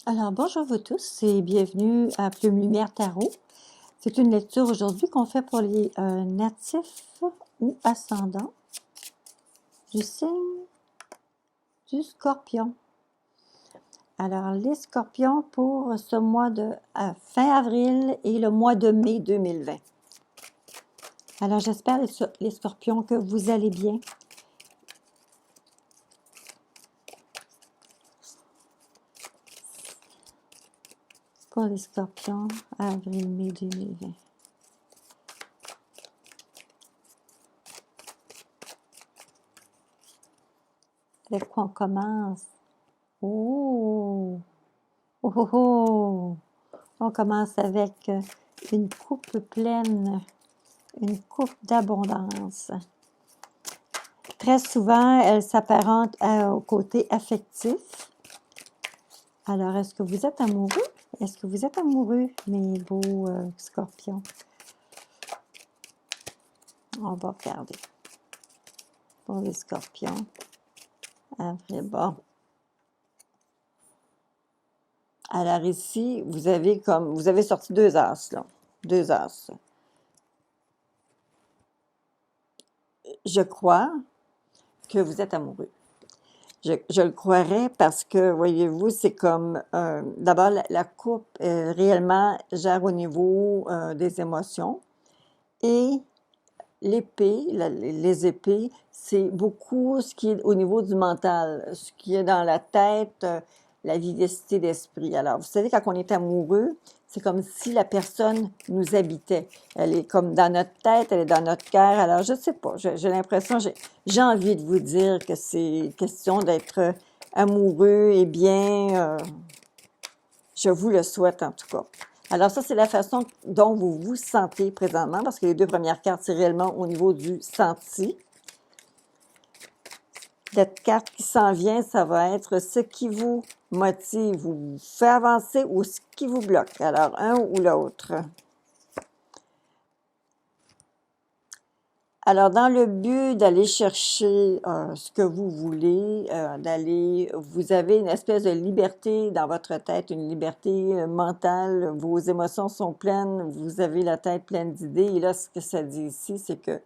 Alors, bonjour vous tous et bienvenue à Plume Lumière Tarot. C'est une lecture aujourd'hui qu'on fait pour les natifs ou ascendants du signe du Scorpion. Alors, les Scorpions pour ce mois de fin avril et le mois de mai 2020. Alors, j'espère les Scorpions que vous allez bien. Pour les Scorpions, avril-mai 2020. Avec quoi on commence? Oh! Oh, oh, oh! On commence avec une coupe pleine, une coupe d'abondance. Très souvent, elle s'apparente au côté affectif. Alors, est-ce que vous êtes amoureux? Est-ce que vous êtes amoureux, mes beaux scorpions? On va regarder. Pour les scorpions. Après, bon. Alors ici, vous avez sorti deux as, là. Deux as. Je crois que vous êtes amoureux. Je le croirais parce que, voyez-vous, c'est comme, d'abord, la coupe réellement gère au niveau des émotions et l'épée, les épées, c'est beaucoup ce qui est au niveau du mental, ce qui est dans la tête, la vivacité d'esprit. Alors, vous savez, quand on est amoureux, c'est comme si la personne nous habitait. Elle est comme dans notre tête, elle est dans notre cœur. Alors, je sais pas, j'ai l'impression, j'ai envie de vous dire que c'est question d'être amoureux et bien, je vous le souhaite en tout cas. Alors ça, c'est la façon dont vous vous sentez présentement, parce que les deux premières cartes, c'est réellement au niveau du senti. Cette carte qui s'en vient, ça va être ce qui vous motive, vous fait avancer ou ce qui vous bloque. Alors, un ou l'autre. Alors, dans le but d'aller chercher ce que vous voulez, vous avez une espèce de liberté dans votre tête, une liberté mentale, vos émotions sont pleines, vous avez la tête pleine d'idées. Et là, ce que ça dit ici, c'est que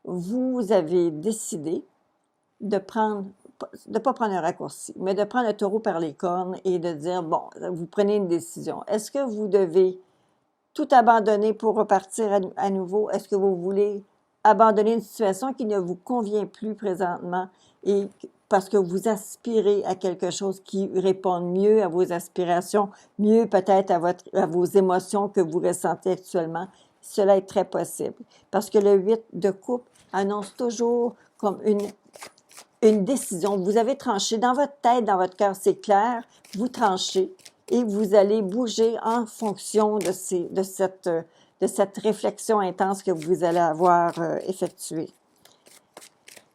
vous avez décidé de pas prendre un raccourci, mais de prendre le taureau par les cornes et de dire, bon, vous prenez une décision. Est-ce que vous devez tout abandonner pour repartir à nouveau? Est-ce que vous voulez abandonner une situation qui ne vous convient plus présentement et parce que vous aspirez à quelque chose qui réponde mieux à vos aspirations, mieux peut-être à vos émotions que vous ressentez actuellement? Cela est très possible parce que le 8 de coupe annonce toujours comme une décision. Vous avez tranché dans votre tête, dans votre cœur, c'est clair, vous tranchez et vous allez bouger en fonction de cette réflexion intense que vous allez avoir effectuée.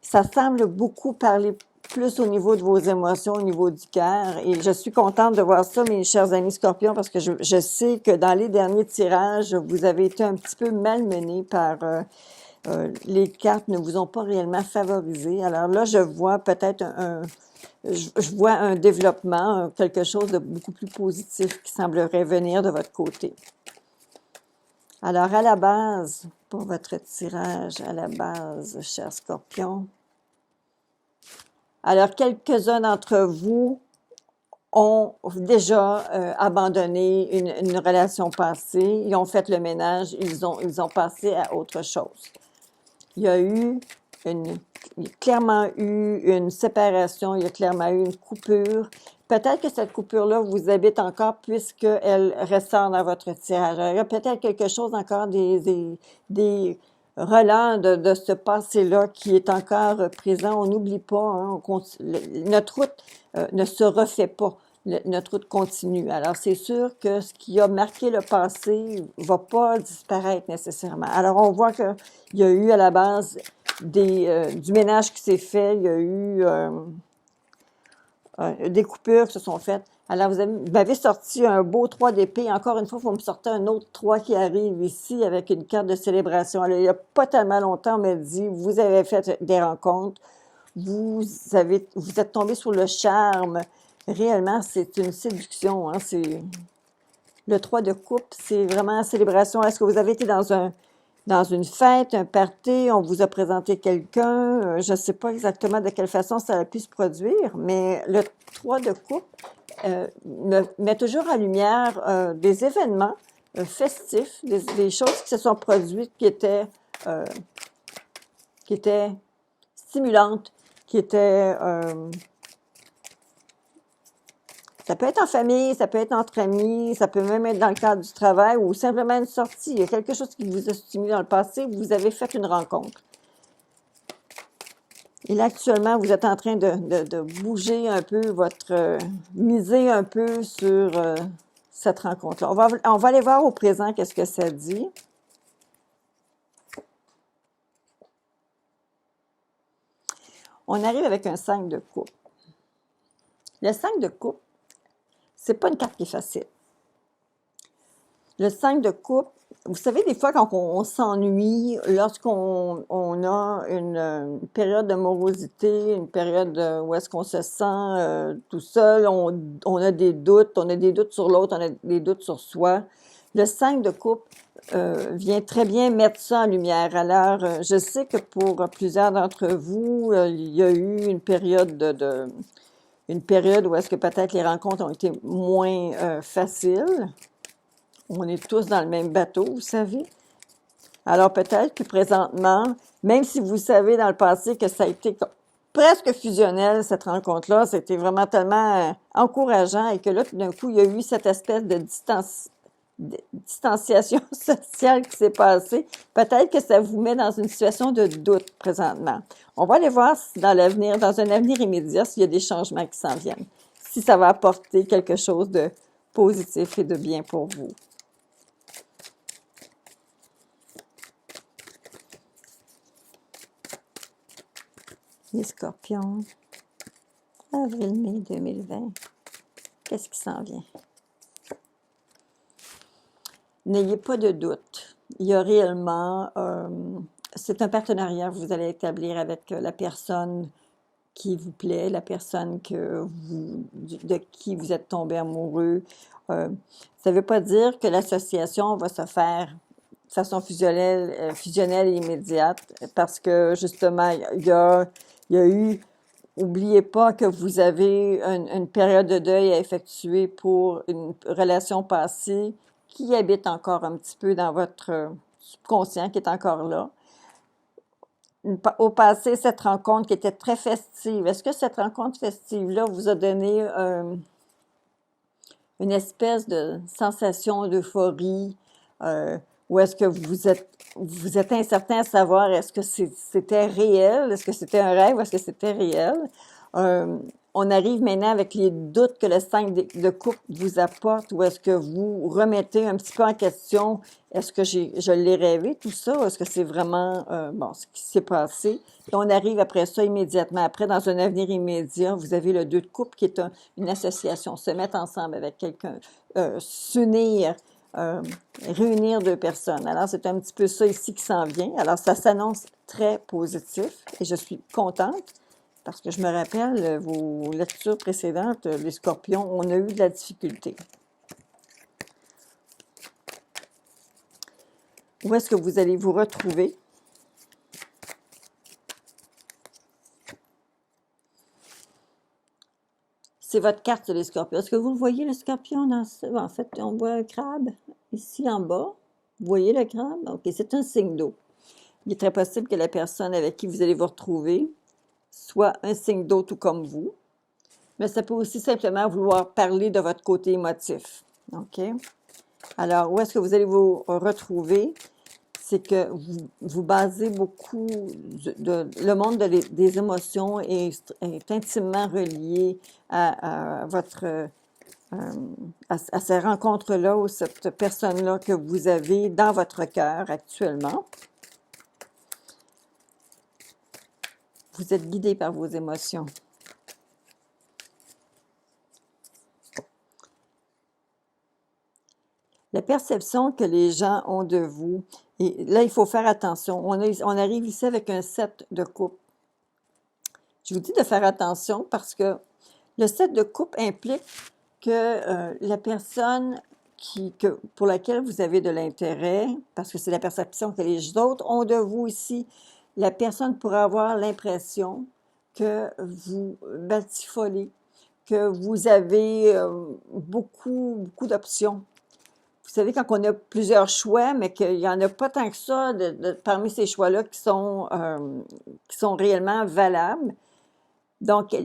Ça semble beaucoup parler plus au niveau de vos émotions, au niveau du cœur, et je suis contente de voir ça, mes chers amis Scorpions, parce que je sais que dans les derniers tirages, vous avez été un petit peu malmenés par les cartes ne vous ont pas réellement favorisé. Alors là, je vois peut-être je vois un développement, quelque chose de beaucoup plus positif qui semblerait venir de votre côté. Alors, à la base, pour votre tirage, à la base, chers Scorpions, alors quelques-uns d'entre vous ont déjà abandonné une relation passée, ils ont fait le ménage, ils ont passé à autre chose. Il y a clairement eu une séparation, il y a clairement eu une coupure. Peut-être que cette coupure-là vous habite encore puisqu'elle ressort dans votre tirage. Il y a peut-être quelque chose encore, des relents de ce passé-là qui est encore présent. On n'oublie pas, hein, notre route ne se refait pas. Notre route continue. Alors, c'est sûr que ce qui a marqué le passé va pas disparaître nécessairement. Alors, on voit qu'il y a eu à la base du ménage qui s'est fait, il y a eu des coupures qui se sont faites. Alors, vous m'avez sorti un beau 3 d'épée. Encore une fois, vous me sortez un autre 3 qui arrive ici avec une carte de célébration. Alors, il n'y a pas tellement longtemps, on m'a dit, vous avez fait des rencontres, vous êtes tombé sur le charme réellement, c'est une séduction, hein, c'est le 3 de coupe, c'est vraiment célébration. Est-ce que vous avez été dans une fête, un party, on vous a présenté quelqu'un, je ne sais pas exactement de quelle façon ça a pu se produire, mais le 3 de coupe met toujours en lumière des événements festifs, des choses qui se sont produites euh, qui étaient stimulantes, qui étaient ça peut être en famille, ça peut être entre amis, ça peut même être dans le cadre du travail ou simplement une sortie. Il y a quelque chose qui vous a stimulé dans le passé, vous avez fait une rencontre. Et là, actuellement, vous êtes en train de bouger un peu miser un peu sur cette rencontre-là. On va aller voir au présent qu'est-ce que ça dit. On arrive avec un 5 de coupe. Le 5 de coupe, c'est pas une carte qui est facile. Le 5 de coupe, vous savez, des fois, quand on s'ennuie, lorsqu'on a une période de morosité, une période où est-ce qu'on se sent tout seul, on a des doutes sur l'autre, on a des doutes sur soi. Le 5 de coupe vient très bien mettre ça en lumière. Alors, je sais que pour plusieurs d'entre vous, il y a eu une période une période où est-ce que peut-être les rencontres ont été moins faciles. On est tous dans le même bateau, vous savez. Alors peut-être que présentement, même si vous savez dans le passé que ça a été presque fusionnel, cette rencontre-là, c'était vraiment tellement encourageant et que là, tout d'un coup, il y a eu cette espèce de distanciation sociale qui s'est passée. Peut-être que ça vous met dans une situation de doute présentement. On va aller voir si dans l'avenir, dans un avenir immédiat, s'il y a des changements qui s'en viennent. Si ça va apporter quelque chose de positif et de bien pour vous. Les Scorpions, avril-mai 2020. Qu'est-ce qui s'en vient? N'ayez pas de doute. Il y a réellement, c'est un partenariat que vous allez établir avec la personne qui vous plaît, la personne de qui vous êtes tombé amoureux. Ça ne veut pas dire que l'association va se faire de façon fusionnelle et immédiate, parce que justement, il y a eu, oubliez pas que vous avez une période de deuil à effectuer pour une relation passée qui habite encore un petit peu dans votre subconscient, qui est encore là. Au passé, cette rencontre qui était très festive, est-ce que cette rencontre festive-là vous a donné une espèce de sensation d'euphorie, ou est-ce que vous êtes incertain à savoir est-ce que c'était réel, est-ce que c'était un rêve, ou est-ce que c'était réel? On arrive maintenant avec les doutes que le 5 de coupe vous apporte, ou est-ce que vous remettez un petit peu en question, est-ce que je l'ai rêvé, tout ça, ou est-ce que c'est vraiment ce qui s'est passé? Et on arrive après ça immédiatement. Après, dans un avenir immédiat, vous avez le 2 de coupe qui est une association, se mettre ensemble avec quelqu'un, s'unir, réunir deux personnes. Alors, c'est un petit peu ça ici qui s'en vient. Alors, ça s'annonce très positif et je suis contente parce que je me rappelle, vos lectures précédentes, les Scorpions, on a eu de la difficulté. Où est-ce que vous allez vous retrouver? C'est votre carte, les Scorpions. Est-ce que vous le voyez, le Scorpion? En fait, on voit un crabe ici en bas. Vous voyez le crabe? OK, c'est un signe d'eau. Il est très possible que la personne avec qui vous allez vous retrouver soit un signe d'eau tout comme vous. Mais ça peut aussi simplement vouloir parler de votre côté émotif. OK? Alors, où est-ce que vous allez vous retrouver? C'est que vous basez beaucoup le monde des émotions est intimement relié à votre à ces rencontres-là ou cette personne-là que vous avez dans votre cœur actuellement. Vous êtes guidé par vos émotions. La perception que les gens ont de vous, et là, il faut faire attention. On arrive ici avec un 7 de coupe. Je vous dis de faire attention parce que Le 7 de coupe implique que la personne pour laquelle vous avez de l'intérêt, parce que c'est la perception que les autres ont de vous ici, la personne pourrait avoir l'impression que vous batifolez, que vous avez beaucoup d'options. Vous savez, quand on a plusieurs choix, mais qu'il n'y en a pas tant que ça parmi ces choix-là qui sont réellement valables. Donc,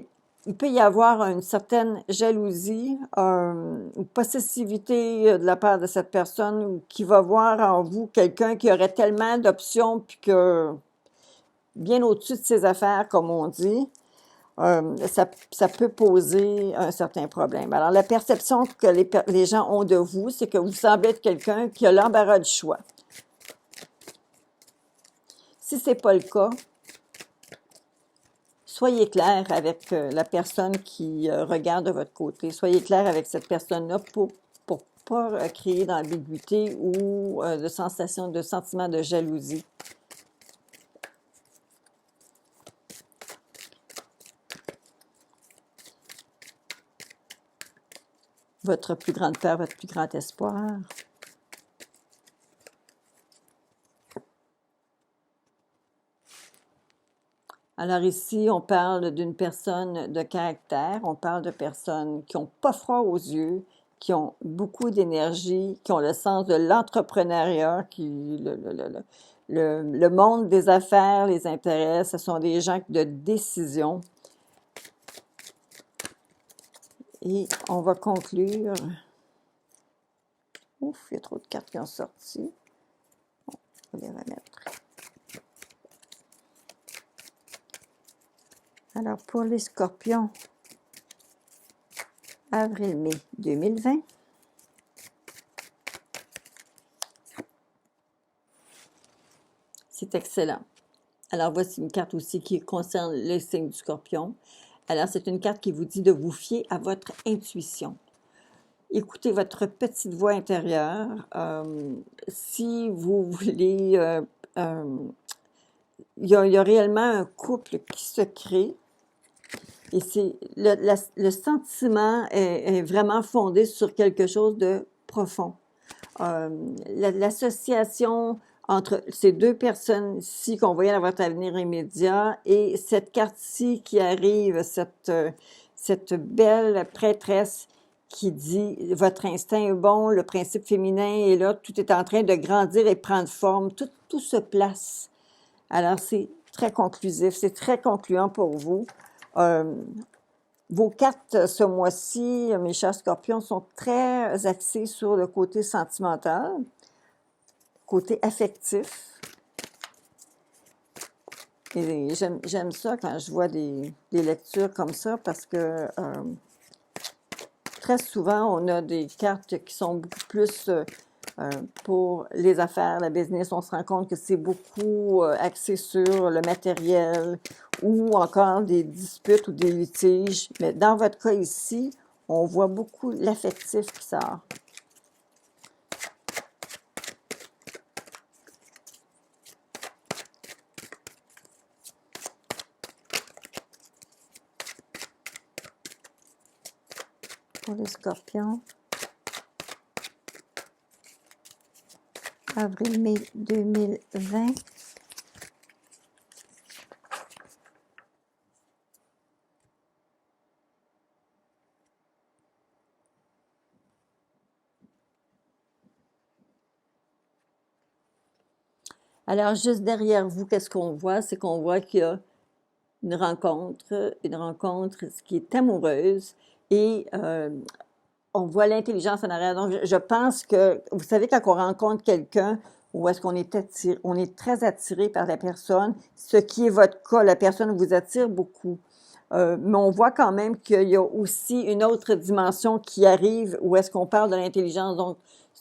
il peut y avoir une certaine jalousie, une possessivité de la part de cette personne qui va voir en vous quelqu'un qui aurait tellement d'options, puis que bien au-dessus de ses affaires, comme on dit. Ça peut poser un certain problème. Alors, la perception que les gens ont de vous, c'est que vous semblez être quelqu'un qui a l'embarras du choix. Si ce n'est pas le cas, soyez clair avec la personne qui regarde de votre côté. Soyez clair avec cette personne-là pour pas créer d'ambiguïté ou de sentiment de jalousie. Votre plus grande peur, votre plus grand espoir. Alors ici, on parle d'une personne de caractère, on parle de personnes qui n'ont pas froid aux yeux, qui ont beaucoup d'énergie, qui ont le sens de l'entrepreneuriat, le monde des affaires les intéresse. Ce sont des gens de décision. Et on va conclure. Ouf, il y a trop de cartes qui ont sorti. On va les remettre. Alors, pour les scorpions, avril-mai 2020. C'est excellent. Alors, voici une carte aussi qui concerne le signe du scorpion. Alors, c'est une carte qui vous dit de vous fier à votre intuition. Écoutez votre petite voix intérieure. Si vous voulez... il y a réellement un couple qui se crée. Et c'est le sentiment est vraiment fondé sur quelque chose de profond. L'association entre ces deux personnes-ci qu'on voyait dans votre avenir immédiat et cette carte-ci qui arrive, cette belle prêtresse qui dit « Votre instinct est bon, le principe féminin est là, tout est en train de grandir et prendre forme, tout se place. » Alors, c'est très conclusif, c'est très concluant pour vous. Vos cartes ce mois-ci, mes chers scorpions, sont très axées sur le côté sentimental, côté affectif. Et j'aime ça quand je vois des lectures comme ça parce que très souvent, on a des cartes qui sont beaucoup plus pour les affaires, la business. On se rend compte que c'est beaucoup axé sur le matériel ou encore des disputes ou des litiges. Mais dans votre cas ici, on voit beaucoup l'affectif qui sort. Pour les scorpions, avril-mai 2020. Alors, juste derrière vous, qu'est-ce qu'on voit? C'est qu'on voit qu'il y a une rencontre ce qui est amoureuse et on voit l'intelligence en arrière. Donc, je pense que, vous savez, quand on rencontre quelqu'un, où est-ce qu'on est attiré, on est très attiré par la personne, ce qui est votre cas, la personne vous attire beaucoup. Mais on voit quand même qu'il y a aussi une autre dimension qui arrive où est-ce qu'on parle de l'intelligence.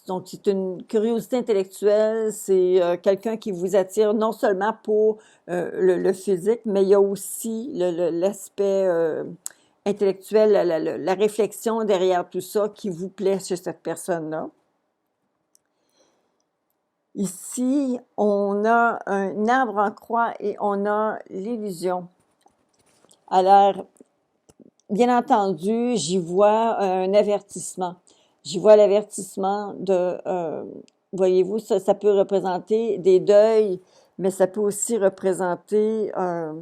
Donc c'est une curiosité intellectuelle, c'est quelqu'un qui vous attire non seulement pour le physique, mais il y a aussi l'aspect intellectuel, la réflexion derrière tout ça qui vous plaît chez cette personne-là. Ici, on a un arbre en croix et on a l'illusion. Alors, bien entendu, j'y vois un avertissement. J'y vois l'avertissement voyez-vous, ça peut représenter des deuils, mais ça peut aussi représenter un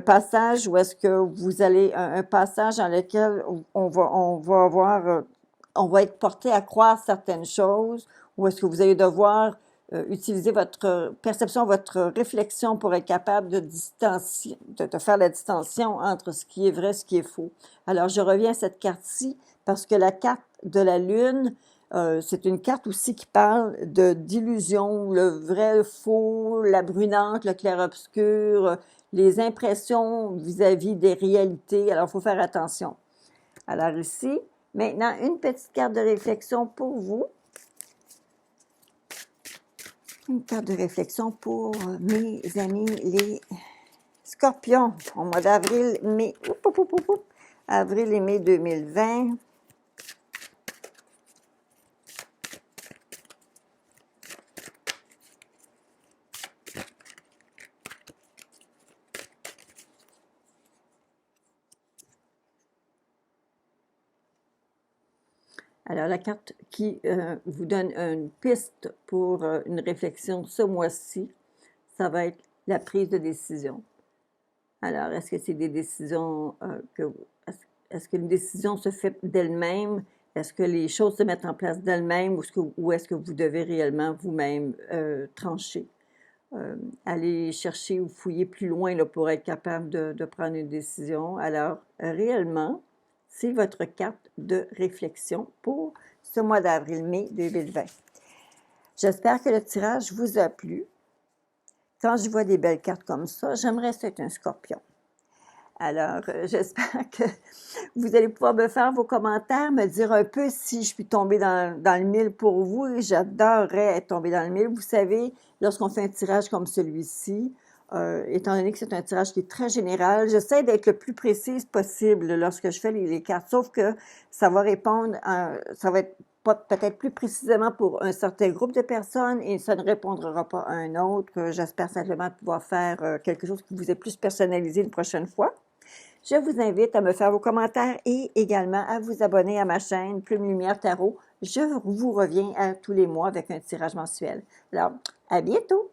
passage où est-ce que vous allez, un passage dans lequel on va être porté à croire certaines choses, ou est-ce que vous allez devoir utiliser votre perception, votre réflexion pour être capable de distancier, de faire la distinction entre ce qui est vrai et ce qui est faux. Alors, je reviens à cette carte-ci parce que la carte de la Lune, c'est une carte aussi qui parle d'illusion, le vrai, le faux, la brunante, le clair-obscur, les impressions vis-à-vis des réalités. Alors, il faut faire attention. Alors ici, maintenant, une petite carte de réflexion pour vous. Une carte de réflexion pour mes amis les Scorpions au mois d'avril, mai, avril et mai 2020. Alors, la carte qui vous donne une piste pour une réflexion ce mois-ci, ça va être la prise de décision. Alors, est-ce que c'est des décisions est-ce qu'une décision se fait d'elle-même? Est-ce que les choses se mettent en place d'elles-mêmes ou est-ce que vous devez réellement vous-même trancher? Aller chercher ou fouiller plus loin là, pour être capable de prendre une décision. Alors, réellement, c'est votre carte de réflexion pour ce mois d'avril-mai 2020. J'espère que le tirage vous a plu. Quand je vois des belles cartes comme ça, j'aimerais être un scorpion. Alors, j'espère que vous allez pouvoir me faire vos commentaires, me dire un peu si je suis tombée dans le mille pour vous. Et j'adorerais être tombée dans le mille. Vous savez, lorsqu'on fait un tirage comme celui-ci, étant donné que c'est un tirage qui est très général, j'essaie d'être le plus précise possible lorsque je fais les cartes, sauf que ça va répondre ça va être peut-être plus précisément pour un certain groupe de personnes et ça ne répondra pas à un autre. J'espère simplement pouvoir faire quelque chose qui vous est plus personnalisé une prochaine fois. Je vous invite à me faire vos commentaires et également à vous abonner à ma chaîne Plume Lumière Tarot. Je vous reviens tous les mois avec un tirage mensuel. Alors, à bientôt!